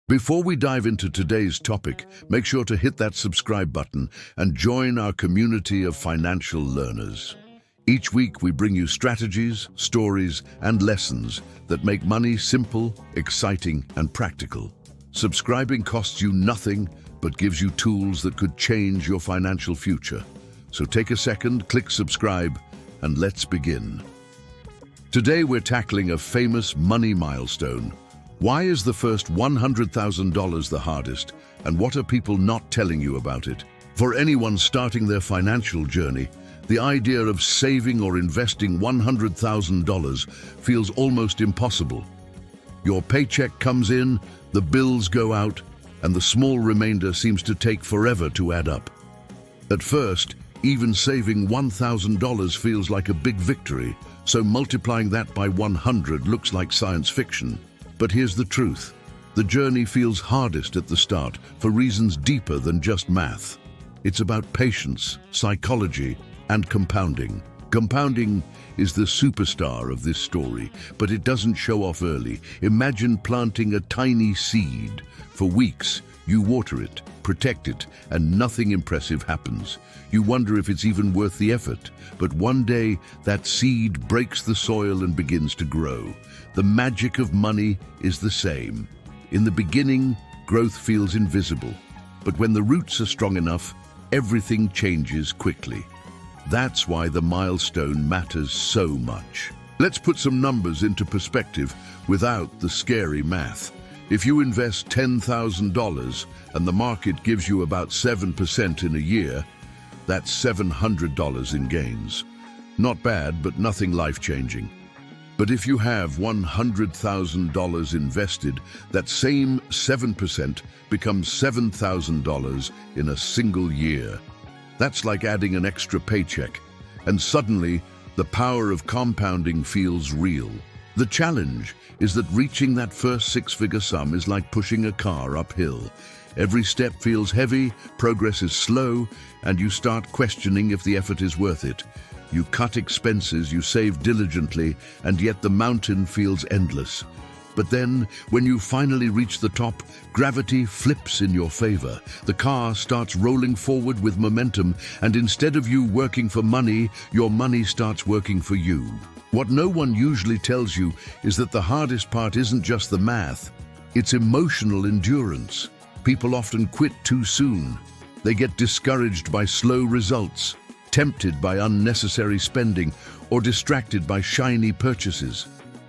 Before we dive into today's topic, make sure to hit that subscribe button and join our community of financial learners. Each week we bring you strategies, stories, and lessons that make money simple, exciting, and practical. Subscribing costs you nothing, but gives you tools that could change your financial future. So take a second, click subscribe, and let's begin. Today we're tackling a famous money milestone. Why is the first $100,000 the hardest, and what are people not telling you about it? For anyone starting their financial journey, the idea of saving or investing $100,000 feels almost impossible. Your paycheck comes in, the bills go out, and the small remainder seems to take forever to add up. At first, even saving $1,000 feels like a big victory, so multiplying that by 100 looks like science fiction. But here's the truth. The journey feels hardest at the start for reasons deeper than just math. It's about patience, psychology, and compounding. Compounding is the superstar of this story, but it doesn't show off early. Imagine planting a tiny seed. For weeks, you water it, protect it, and nothing impressive happens. You wonder if it's even worth the effort. But one day, that seed breaks the soil and begins to grow. The magic of money is the same. In the beginning, growth feels invisible. But when the roots are strong enough, everything changes quickly. That's why the milestone matters so much. Let's put some numbers into perspective without the scary math. If you invest $10,000 and the market gives you about 7% in a year, that's $700 in gains. Not bad, but nothing life-changing. But if you have $100,000 invested, that same 7% becomes $7,000 in a single year. That's like adding an extra paycheck, and suddenly the power of compounding feels real. The challenge is that reaching that first six-figure sum is like pushing a car uphill. Every step feels heavy, progress is slow, and you start questioning if the effort is worth it. You cut expenses, you save diligently, and yet the mountain feels endless. But then, when you finally reach the top, gravity flips in your favor. The car starts rolling forward with momentum, and instead of you working for money, your money starts working for you. What no one usually tells you is that the hardest part isn't just the math, it's emotional endurance. People often quit too soon. They get discouraged by slow results, tempted by unnecessary spending, or distracted by shiny purchases.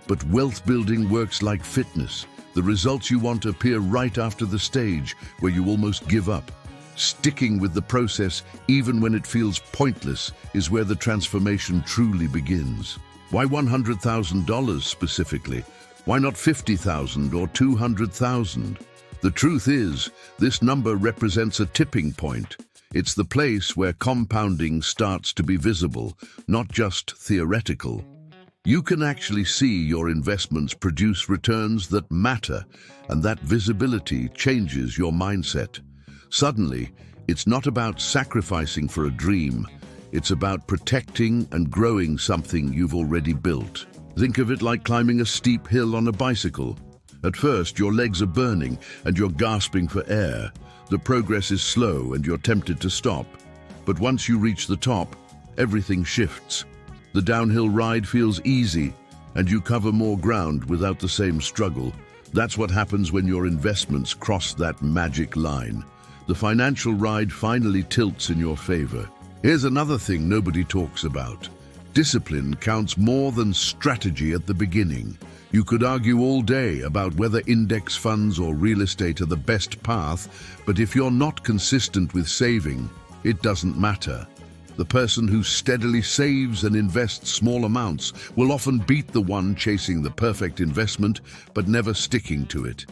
But wealth building works like fitness. The results you want appear right after the stage where you almost give up. Sticking with the process, even when it feels pointless, is where the transformation truly begins. Why $100,000 specifically? Why not $50,000 or $200,000? The truth is, this number represents a tipping point. It's the place where compounding starts to be visible, not just theoretical. You can actually see your investments produce returns that matter, and that visibility changes your mindset. Suddenly, it's not about sacrificing for a dream. It's about protecting and growing something you've already built. Think of it like climbing a steep hill on a bicycle. At first, your legs are burning and you're gasping for air. The progress is slow and you're tempted to stop. But once you reach the top, everything shifts. The downhill ride feels easy and you cover more ground without the same struggle. That's what happens when your investments cross that magic line. The financial ride finally tilts in your favor. Here's another thing nobody talks about. Discipline counts more than strategy at the beginning. You could argue all day about whether index funds or real estate are the best path, but if you're not consistent with saving, it doesn't matter. The person who steadily saves and invests small amounts will often beat the one chasing the perfect investment, but never sticking to it.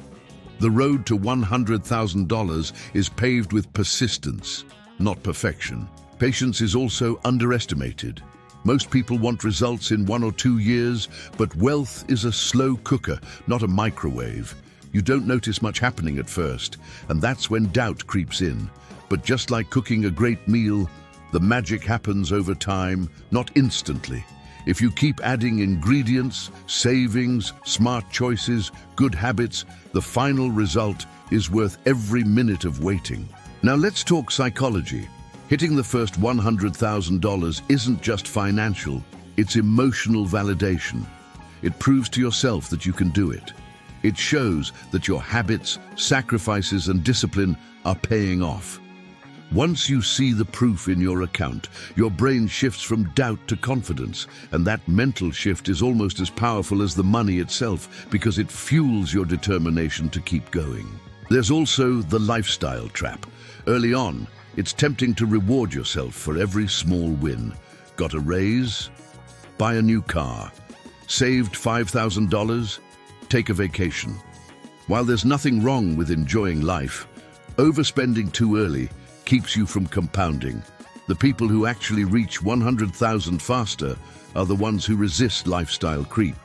The road to $100,000 is paved with persistence, not perfection. Patience is also underestimated. Most people want results in 1 or 2 years, but wealth is a slow cooker, not a microwave. You don't notice much happening at first, and that's when doubt creeps in. But just like cooking a great meal, the magic happens over time, not instantly. If you keep adding ingredients, savings, smart choices, good habits, the final result is worth every minute of waiting. Now let's talk psychology. Hitting the first $100,000 isn't just financial, it's emotional validation. It proves to yourself that you can do it. It shows that your habits, sacrifices, and discipline are paying off. Once you see the proof in your account, your brain shifts from doubt to confidence, and that mental shift is almost as powerful as the money itself because it fuels your determination to keep going. There's also the lifestyle trap. Early on, it's tempting to reward yourself for every small win. Got a raise? Buy a new car. Saved $5,000? Take a vacation. While there's nothing wrong with enjoying life, overspending too early keeps you from compounding. The people who actually reach 100,000 faster are the ones who resist lifestyle creep.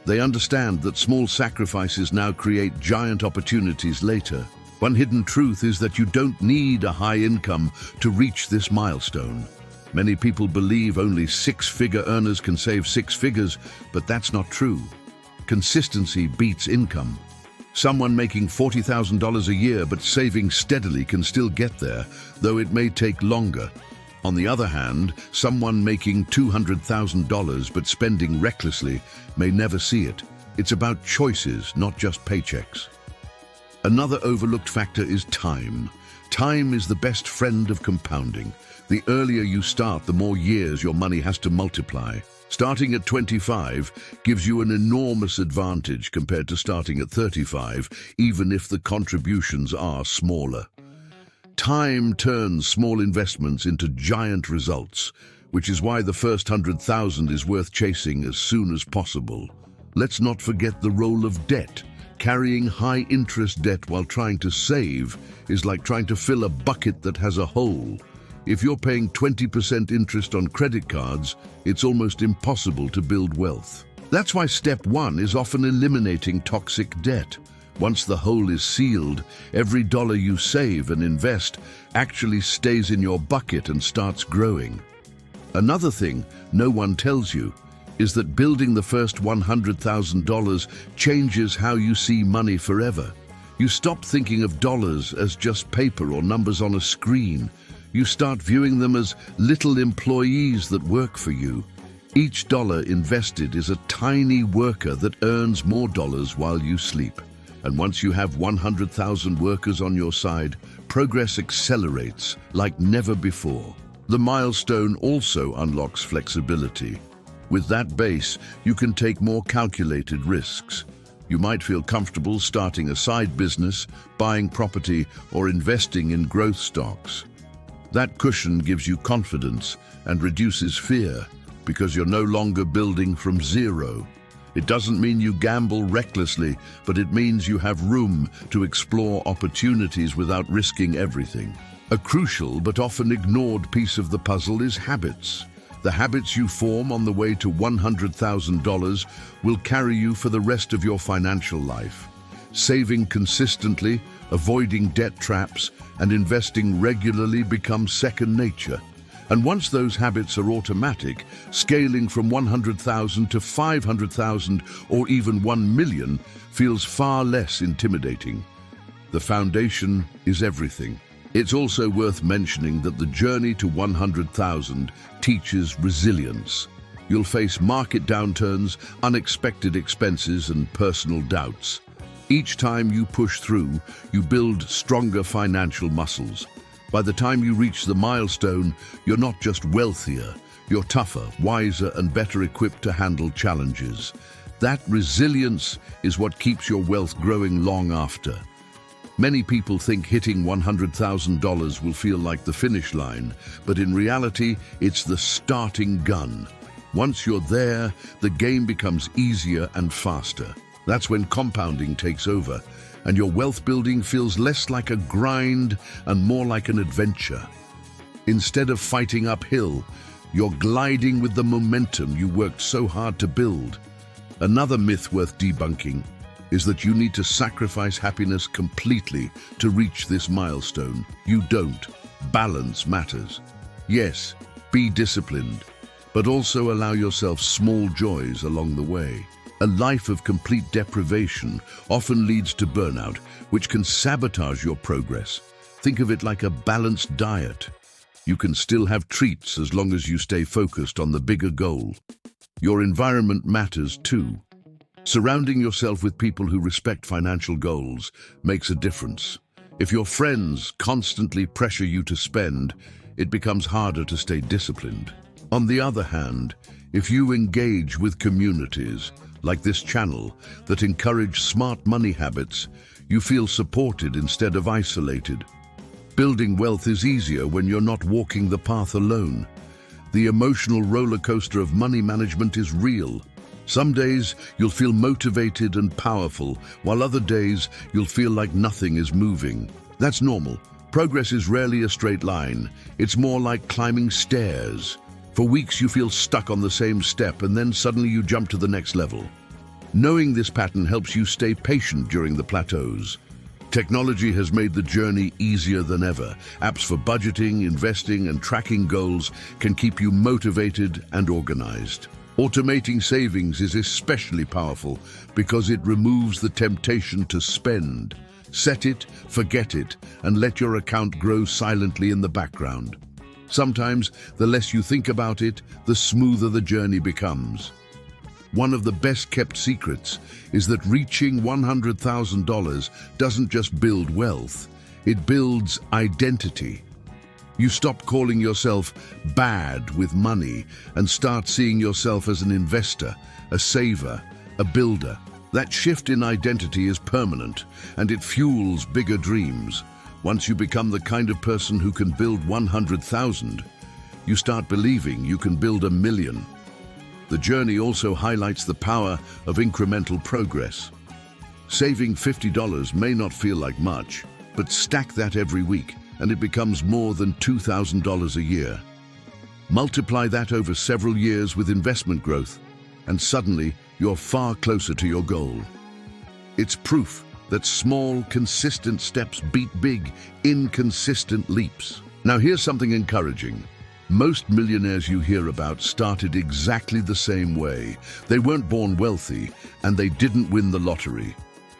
They understand that small sacrifices now create giant opportunities later. One hidden truth is that you don't need a high income to reach this milestone. Many people believe only six-figure earners can save six figures, but that's not true. Consistency beats income. Someone making $40,000 a year but saving steadily can still get there, though it may take longer. On the other hand, someone making $200,000 but spending recklessly may never see it. It's about choices, not just paychecks. Another overlooked factor is time. Time is the best friend of compounding. The earlier you start, the more years your money has to multiply. Starting at 25 gives you an enormous advantage compared to starting at 35, even if the contributions are smaller. Time turns small investments into giant results, which is why the first 100,000 is worth chasing as soon as possible. Let's not forget the role of debt. Carrying high-interest debt while trying to save is like trying to fill a bucket that has a hole. If you're paying 20% interest on credit cards, it's almost impossible to build wealth. That's why step one is often eliminating toxic debt. Once the hole is sealed, every dollar you save and invest actually stays in your bucket and starts growing. Another thing no one tells you is that building the first $100,000 changes how you see money forever. You stop thinking of dollars as just paper or numbers on a screen. You start viewing them as little employees that work for you. Each dollar invested is a tiny worker that earns more dollars while you sleep. And once you have 100,000 workers on your side, progress accelerates like never before. The milestone also unlocks flexibility. With that base, you can take more calculated risks. You might feel comfortable starting a side business, buying property, or investing in growth stocks. That cushion gives you confidence and reduces fear because you're no longer building from zero. It doesn't mean you gamble recklessly, but it means you have room to explore opportunities without risking everything. A crucial but often ignored piece of the puzzle is habits. The habits you form on the way to $100,000 will carry you for the rest of your financial life. Saving consistently, avoiding debt traps, and investing regularly becomes second nature. And once those habits are automatic, scaling from 100,000 to 500,000 or even 1 million feels far less intimidating. The foundation is everything. It's also worth mentioning that the journey to 100,000 teaches resilience. You'll face market downturns, unexpected expenses, and personal doubts. Each time you push through, you build stronger financial muscles. By the time you reach the milestone, you're not just wealthier, you're tougher, wiser, and better equipped to handle challenges. That resilience is what keeps your wealth growing long after. Many people think hitting $100,000 will feel like the finish line, but in reality, it's the starting gun. Once you're there, the game becomes easier and faster. That's when compounding takes over, and your wealth building feels less like a grind and more like an adventure. Instead of fighting uphill, you're gliding with the momentum you worked so hard to build. Another myth worth debunking is that you need to sacrifice happiness completely to reach this milestone. You don't. Balance matters. Yes, be disciplined, but also allow yourself small joys along the way. A life of complete deprivation often leads to burnout, which can sabotage your progress. Think of it like a balanced diet. You can still have treats as long as you stay focused on the bigger goal. Your environment matters too. Surrounding yourself with people who respect financial goals makes a difference. If your friends constantly pressure you to spend, it becomes harder to stay disciplined. On the other hand, if you engage with communities, like this channel, that encourage smart money habits, you feel supported instead of isolated. Building wealth is easier when you're not walking the path alone. The emotional roller coaster of money management is real. Some days you'll feel motivated and powerful, while other days you'll feel like nothing is moving. That's normal. Progress is rarely a straight line. It's more like climbing stairs. For weeks you feel stuck on the same step, and then suddenly you jump to the next level. Knowing this pattern helps you stay patient during the plateaus. Technology has made the journey easier than ever. Apps for budgeting, investing, and tracking goals can keep you motivated and organized. Automating savings is especially powerful because it removes the temptation to spend. Set it, forget it, and let your account grow silently in the background. Sometimes, the less you think about it, the smoother the journey becomes. One of the best-kept secrets is that reaching $100,000 doesn't just build wealth, it builds identity. You stop calling yourself bad with money and start seeing yourself as an investor, a saver, a builder. That shift in identity is permanent, and it fuels bigger dreams. Once you become the kind of person who can build 100,000, you start believing you can build 1,000,000. The journey also highlights the power of incremental progress. Saving $50 may not feel like much, but stack that every week and it becomes more than $2,000 a year. Multiply that over several years with investment growth, and suddenly you're far closer to your goal. It's proof that small, consistent steps beat big, inconsistent leaps. Now here's something encouraging. Most millionaires you hear about started exactly the same way. They weren't born wealthy, and they didn't win the lottery.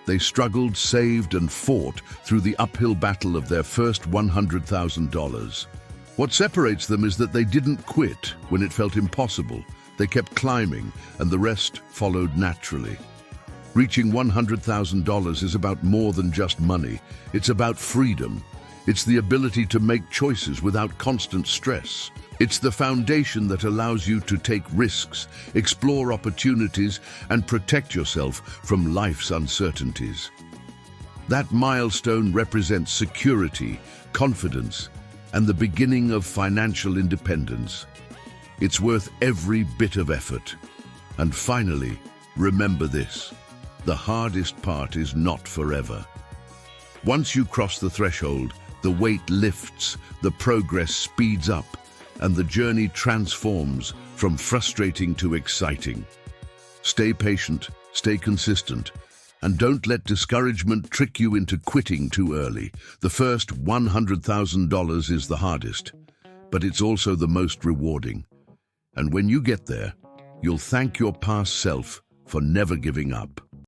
They struggled, saved, and fought through the uphill battle of their first $100,000. What separates them is that they didn't quit when it felt impossible. They kept climbing, and the rest followed naturally. Reaching $100,000 is about more than just money. It's about freedom. It's the ability to make choices without constant stress. It's the foundation that allows you to take risks, explore opportunities, and protect yourself from life's uncertainties. That milestone represents security, confidence, and the beginning of financial independence. It's worth every bit of effort. And finally, remember this: the hardest part is not forever. Once you cross the threshold, the weight lifts, the progress speeds up, and the journey transforms from frustrating to exciting. Stay patient, stay consistent, and don't let discouragement trick you into quitting too early. The first $100,000 is the hardest, but it's also the most rewarding. And when you get there, you'll thank your past self for never giving up.